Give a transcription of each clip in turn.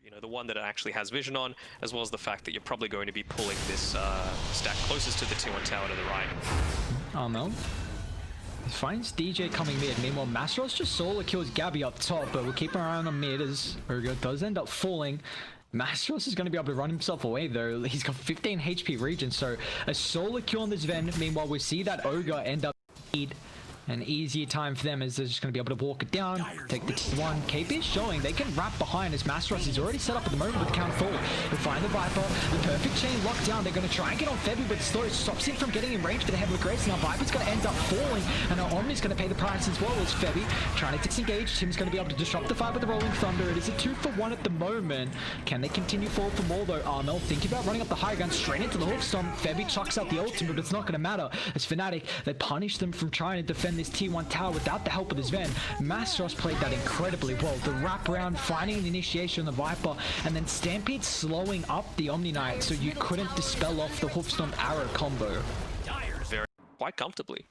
You know, the one that it actually has vision on, as well as the fact that you're probably going to be pulling this stack closest to the T1 tower to the right. Armel finds DJ coming mid. Meanwhile, Masros just solo kills Gabbi up top, but we'll keep our eye on mid as Ogre does end up falling. Masros is going to be able to run himself away though. He's got 15 HP regen, so a solo kill on this Ven. Meanwhile, we see that Ogre end up an easier time for them as they're just going to be able to walk it down, take the T1. kpii is showing they can wrap behind as Masros is already set up at the moment with the counter forward. He'll find the Viper, the perfect chain locked down. They're going to try and get on Febby, but slow stops him from getting in range for the Heavenly Grace. Now Viper's going to end up falling, and now Omni's going to pay the price as well as Febby trying to disengage. Tim's going to be able to disrupt the fight with the Rolling Thunder. It is a 2-for-1 at the moment. Can they continue forward for more though? Armel thinking about running up the high ground straight into the hook stomp. Febby chucks out the ultimate, but it's not going to matter as Fnatic, they punish them from trying to defend this T1 tower without the help of his Ven. Masros played that incredibly well. The wraparound, finding an initiation on the Viper, and then Stampede slowing up the Omni Knight so you couldn't dispel off the Hoofstomp arrow combo. Very quite comfortably.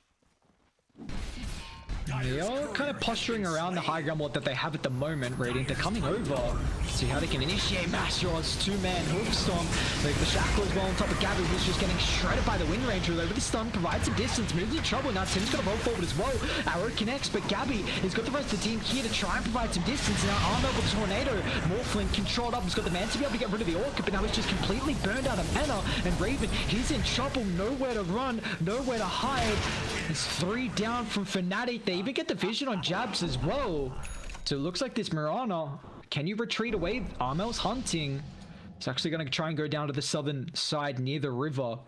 They are kind of posturing around the high ground wall that they have at the moment. Radiant, they're coming over. See how they can initiate Masros, two-man Hoofstomp. The Shackle as well on top of Gabbi, who's just getting shredded by the Wind Ranger. Over the stun, provides some distance, moves into trouble. Now Tim's going to roll forward as well. Arrow connects, but Gabbi has got the rest of the team here to try and provide some distance. Now Armel with the Tornado, Morphling controlled up. He's got the man to be able to get rid of the Orchid, but now he's just completely burned out of mana. And Raven, he's in trouble. Nowhere to run, nowhere to hide. It's 3 down from Fnatic. They even get the vision on Jabs as well. So it looks like this Mirana, can you retreat away? Armel's hunting. He's actually going to try and go down to the southern side near the river.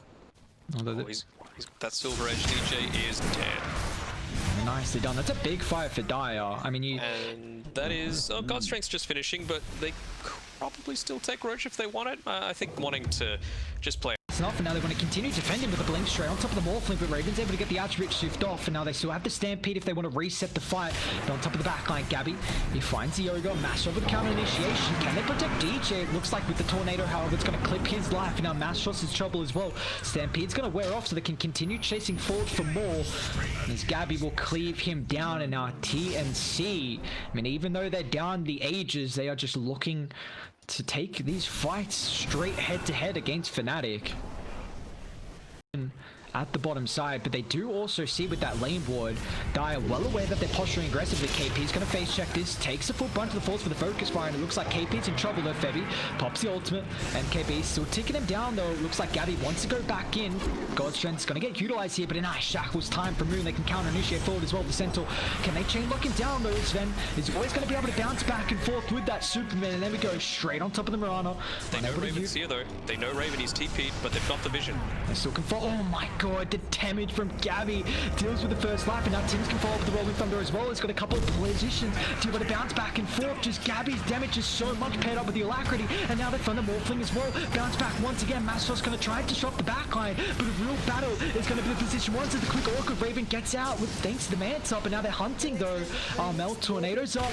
That Silver Edge DJ is dead. Nicely done. That's a big fight for Dire. I mean, And that is... Oh, God Strength's just finishing, but they could probably still take Roach if they want it. I think wanting to just play... enough, and now they want to continue defending with the blink straight on top of the Morphling, but Raven's able to get the attribute shift off, and now they still have the Stampede if they want to reset the fight. But on top of the backline, Gabbi, he finds the Yoga, Masros with the counter initiation. Can they protect DJ? It looks like with the Tornado, however, it's going to clip his life, and now Masros is trouble as well. Stampede's going to wear off so they can continue chasing forward for more, and as Gabbi will cleave him down, and now TNC. I mean, even though they're down the ages, they are just looking to take these fights straight head-to-head against Fnatic at the bottom side, but they do also see with that lane ward, Dire well aware that they're posturing aggressively. kpii's going to face check this, takes the full brunt of the force for the focus fire, and it looks like kpii's in trouble though. Febby pops the ultimate, and kpii still ticking him down though. It looks like Gabbi wants to go back in. God's Strength's going to get utilized here, but a nice shackles time from Moon. They can counter initiate forward as well. The Centaur, can they chain lock him down though? Sven is always going to be able to bounce back and forth with that Superman, and then we go straight on top of the Mirana. They know Raven's here though. They know Raven is TP'd, but they've got the vision. They still can fall. Oh my god, the damage from Gabbi deals with the first life, and now Tim's can follow up with the Rolling Thunder as well. He's got a couple of positions to be able to bounce back and forth. Just Gabbi's damage is so much paired up with the Alacrity, and now the Thunder Morphling as well. Bounce back once again. Masros going to try and disrupt the backline, but a real battle is going to be the position. Once the quick Orchid, Raven gets out with thanks to the Mance up, and now they're hunting though. Armel Tornado's up,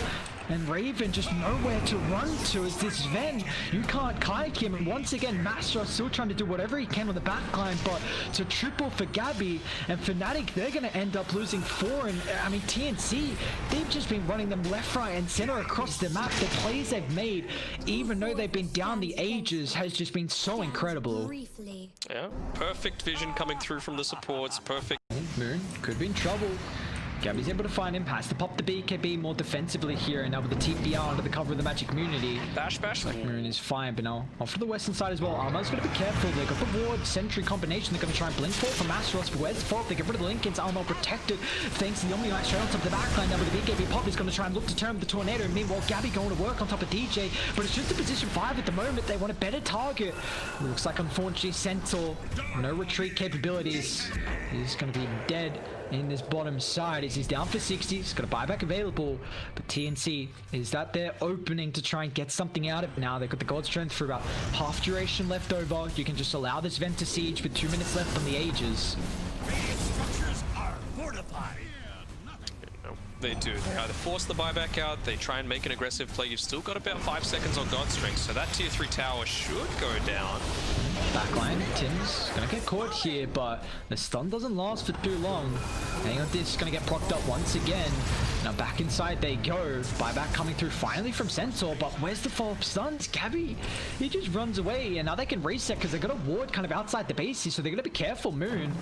and Raven just nowhere to run to as this Ven. You can't kite him, and once again Masros still trying to do whatever he can on the backline, but to triple for Gabbi, and Fnatic, they're going to end up losing 4. And I mean, TNC, they've just been running them left, right, and center across the map. The plays they've made, even though they've been down the ages, has just been so incredible. Yeah, perfect vision coming through from the supports. Perfect. Moon could be in trouble. Gabbi's able to find him, has to pop the BKB more defensively here, and now with the TPR under the cover of the Magic Community. Bash. Like Moon is fine, but now off to the western side as well. Armel's going to be careful. They got the ward sentry combination. They're going to try and blink forward from Masros, but where's the fault? They get rid of the Lincolns. Armel protected thanks to the Omni Knight straight on top of the backline. Now with the BKB pop, he's going to try and look to turn with the Tornado. Meanwhile, Gabbi going to work on top of DJ, but it's just a position 5 at the moment. They want a better target. It looks like unfortunately Centaur, no retreat capabilities. He's going to be dead in this bottom side as he's down for 60. He's got a buyback available, but TNC, is that their opening to try and get something out of it? Now they've got the God Strength for about half duration left over. You can just allow this Ven to siege with 2 minutes left on the ages. Structures are fortified. They do. They either force the buyback out, they try and make an aggressive play. You've still got about 5 seconds on God Strength, so that tier 3 tower should go down. Backline, Tim's gonna get caught here, but the stun doesn't last for too long. Hang on, this is gonna get procced up once again. Now back inside they go. Buyback coming through finally from Centaur, but where's the follow-up stuns? Gabbi, he just runs away, and now they can reset because they got a ward kind of outside the base here, so they're gonna be careful. Moon.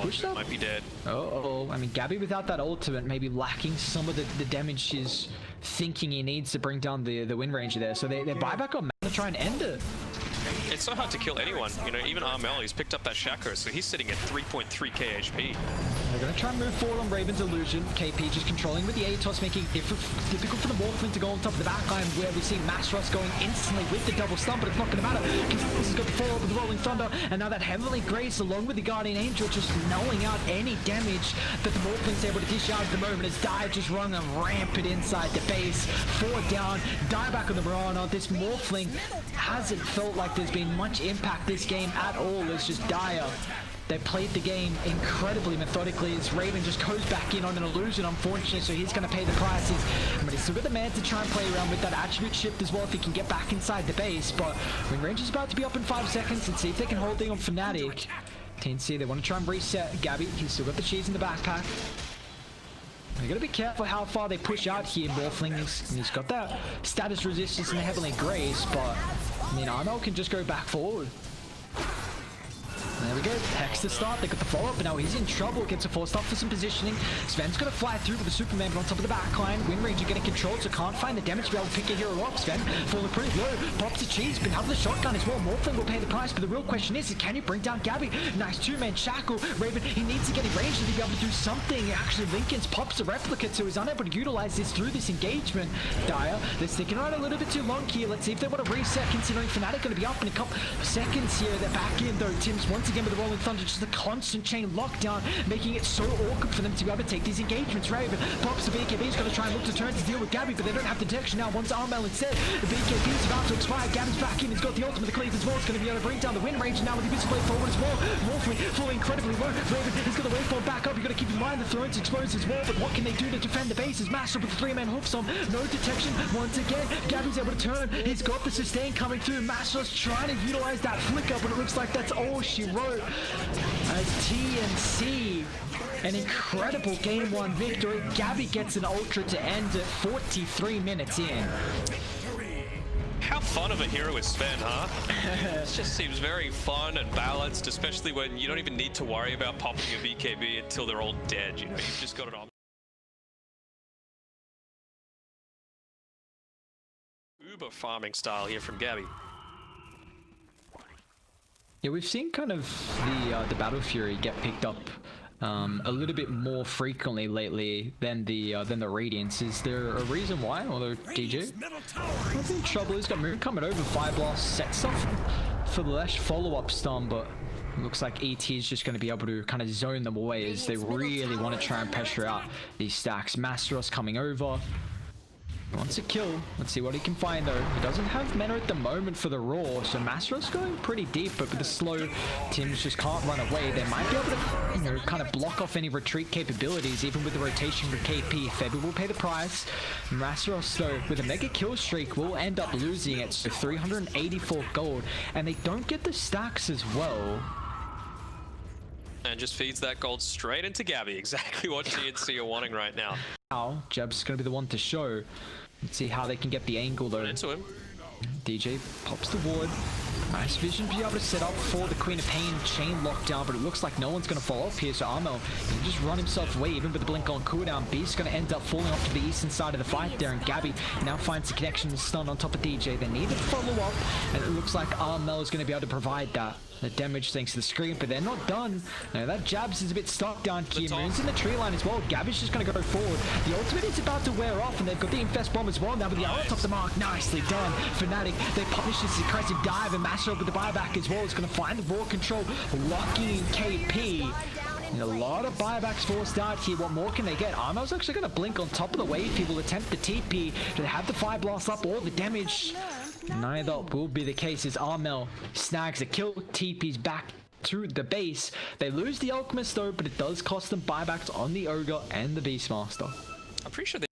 Pushed up. Might be dead. I mean, Gabbi without that ultimate maybe lacking some of the damage he's thinking he needs to bring down the win range there. So they buyback on to try and end it. It's so hard to kill anyone. You know, even Armel, he's picked up that Shaco, so he's sitting at 3.3k HP. They're going to try and move forward on Raven's illusion. KP just controlling with the ATOS, making it difficult for the Morphling to go on top of the backline, where we see Masros going instantly with the double stun, but it's not going to matter because this has got the follow-up with the Rolling Thunder, and now that Heavenly Grace along with the Guardian Angel just nulling out any damage that the Morphling's able to dish out at the moment as Dire just running rampant inside the base. 4 down, Die back on the Mirana. This Morphling hasn't felt like there's been much impact this game at all. It's just Dire. They played the game incredibly methodically as Raven just goes back in on an illusion, unfortunately, so he's going to pay the prices. But he's still got the man to try and play around with that attribute shift as well if he can get back inside the base. But win range is about to be up in 5 seconds and see if they can hold thing on Fnatic. TNC, they want to try and reset Gabbi. He's still got the cheese in the backpack. You gotta be careful how far they push out here. Morphling, he's got that status resistance and the Heavenly Grace, but I mean, Armel can just go back forward. There we go, Hex to start, they got the follow-up, but now he's in trouble, gets a forced up for some positioning. Sven's gonna fly through with the Superman, but on top of the backline, Win Ranger getting controlled, so can't find the damage to be able to pick a hero up. Sven falling pretty low, pops the cheese, been out of the shotgun as well. Morphling will pay the price, but the real question is can you bring down Gabbi? Nice 2-man shackle. Raven, he needs to get in range to be able to do something. Actually, Lincoln's pops a replicate, so he's unable to utilize this through this engagement. Dire, they're sticking around a little bit too long here. Let's see if they want to reset, considering Fnatic gonna be up in a couple seconds here. They're back in though. Tim's once again with the Rolling Thunder, just a constant chain lockdown, making it so awkward for them to be able to take these engagements. Raven pops the BKB, he's going to try and look to turn to deal with Gabbi, but they don't have the detection now. Once Armel instead, the BKB is about to expire. Gabbi's back in, he's got the ultimate, the cleave as well. It's going to be able to bring down the win range now with the Invisible Blade forward as well. Morphling falling incredibly low. Raven, he's got the waveform back up. You've got to keep in mind the throne's exposed as well, but what can they do to defend the base? Is Master with the 3-man hooks on, no detection. Once again, Gabbi's able to turn. He's got the sustain coming through. Master's trying to utilize that flicker, but it looks like that's all she wrote. As TNC, an incredible game 1 victory. Gabbi gets an ultra to end at 43 minutes in. How fun of a hero is Sven, huh? It just seems very fun and balanced, especially when you don't even need to worry about popping a BKB until they're all dead. You know, you've just got it on. Uber farming style here from Gabbi. Yeah, we've seen kind of the Battle Fury get picked up a little bit more frequently lately than the Radiance. Is there a reason why? Although DJ, not in trouble. He's got Moon coming over. Fire Blast sets off for the less follow-up stun, but it looks like ET is just going to be able to kind of zone them away as they really want to try and pressure out these stacks. Masteros coming over. Wants a kill. Let's see what he can find though. He doesn't have mana at the moment for the Raw, so Masteros going pretty deep, but with the slow, Tims just can't run away. They might be able to, you know, kind of block off any retreat capabilities, even with the rotation for KP. Febby will pay the price. Masteros though, with a mega kill streak, will end up losing it, so 384 gold, and they don't get the stacks as well. And just feeds that gold straight into Gabbi, exactly what TNC are wanting right now. Now, Jeb's going to be the one to show. Let's see how they can get the angle though. Into him. DJ pops the ward. Nice vision to be able to set up for the Queen of Pain chain lockdown, but it looks like no one's going to follow up here, so Armel can just run himself away, even with the blink on cooldown. Beast's going to end up falling off to the eastern side of the fight there, and Gabbi now finds the connection and stun on top of DJ. They need to follow up, and it looks like Armel is going to be able to provide that. The damage thanks to the screen, but they're not done. Now that Jabs is a bit stuck down here. Moon's in the tree line as well. Gabbi's just going to go forward. The ultimate is about to wear off, and they've got the Infest Bomb as well. Now with the arrow top the mark. Nicely done. Fnatic, they punish this aggressive dive, and Master with the buyback as well is going to find the raw control, locking in KP. And a lot of buybacks forced out here. What more can they get? Armel's actually going to blink on top of the wave. He will attempt the TP. Do they have the Fire Blast up or the damage? Neither will be the case as Armel snags a kill. TP's back to the base. They lose the Alchemist though, but it does cost them buybacks on the Ogre and the Beastmaster. I'm pretty sure they...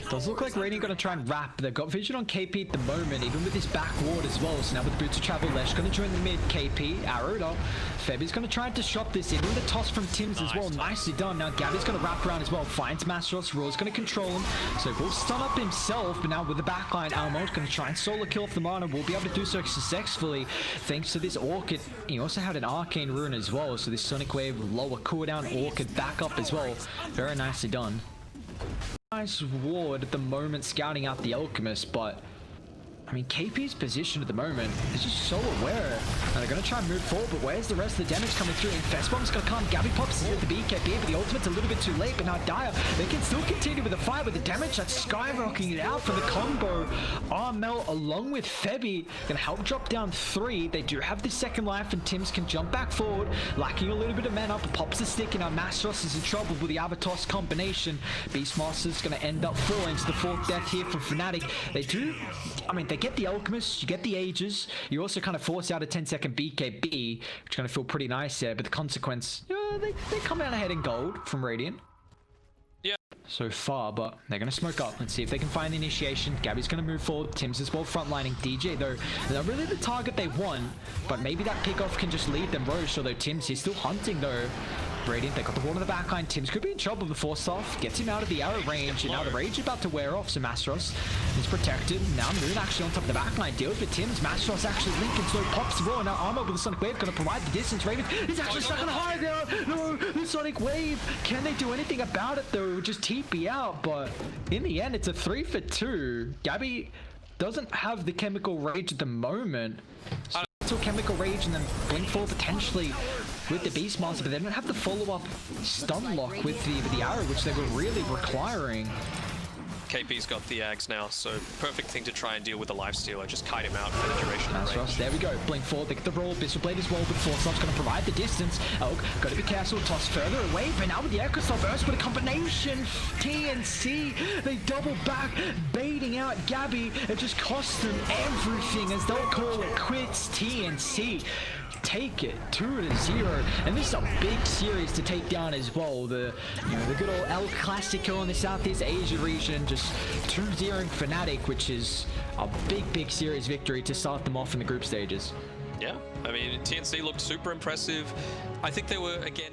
Does look like Radiant gonna try and wrap. They've got vision on KP at the moment, even with his back ward as well. So now with the boots of travel, Lesh gonna join the mid. KP arrowed up. Febi's gonna try and disrupt this, even with a toss from Tims as well. Nicely done. Now Gabbi's gonna wrap around as well. Finds Mastros. Raw's gonna control him. So will stun up himself, but now with the backline, Armel's gonna try and solo kill off the mana. Will be able to do so successfully thanks to this Orchid. He also had an Arcane Rune as well, so this Sonic Wave lower cooldown Orchid backup as well. Very nicely done. Nice ward at the moment scouting out the Alchemist, but I mean, KP's position at the moment is just so aware. And they're going to try and move forward, but where's the rest of the damage coming through? Infestbomb's going to come. Gabbi pops is at the BKB, but the ultimate's a little bit too late. But now Dire, they can still continue with the fight, with the damage that's skyrocketing it out for the combo. Armel along with Febi going to help drop down 3. They do have the second life, and Tims can jump back forward, lacking a little bit of mana, but pops the stick, and now Mastros is in trouble with the Avatos combination. Beastmaster's going to end up falling to the 4th death here from Fnatic. They do, I mean, they get the Alchemist, you get the Ages, you also kind of force out a 10-second BKB, which is going to feel pretty nice there, but the consequence, they come out ahead in gold from Radiant. Yeah. So far, but they're going to smoke up. Let's see if they can find the initiation. Gabbi's going to move forward. Tims as well frontlining. DJ, though, they're not really the target they want, but maybe that pickoff can just lead them Roche, although Tims, he's still hunting, though. Radiant, they got the wall on the backline. Tims could be in trouble before Soft gets him out of the arrow range, and now the rage is about to wear off, so Mastros is protected. Now Moon actually on top of the backline deals with Tims. Mastros actually linking, so pops the roll. Now Armel with the Sonic Wave going to provide the distance. Raven is actually stuck on high there. No, the Sonic Wave. Can they do anything about it though? Just TP out, but in the end, it's a 3 for 2. Gabbi doesn't have the Chemical Rage at the moment. So until Chemical Rage and then Blink 4 potentially with the Beastmaster, but they don't have the follow-up stun lock with the arrow, which they were really requiring. KP's got the Ags now, so perfect thing to try and deal with the lifesteal. Just kite him out for the duration of the range. There we go. Blink forward, they get the roll. Bissell Blade as well, but Forceup's going to provide the distance. Elk, got to be careful. Toss further away, but now with the Echo Star Burst with a combination. TNC, they double back, baiting out Gabbi. It just costs them everything as they'll call it quits. TNC take it 2-0, and this is a big series to take down as well. The good old El Clasico in the Southeast Asia region, just 2-0ing Fnatic, which is a big series victory to start them off in the group stages. Yeah, I mean, TNC looked super impressive. I think they were, again,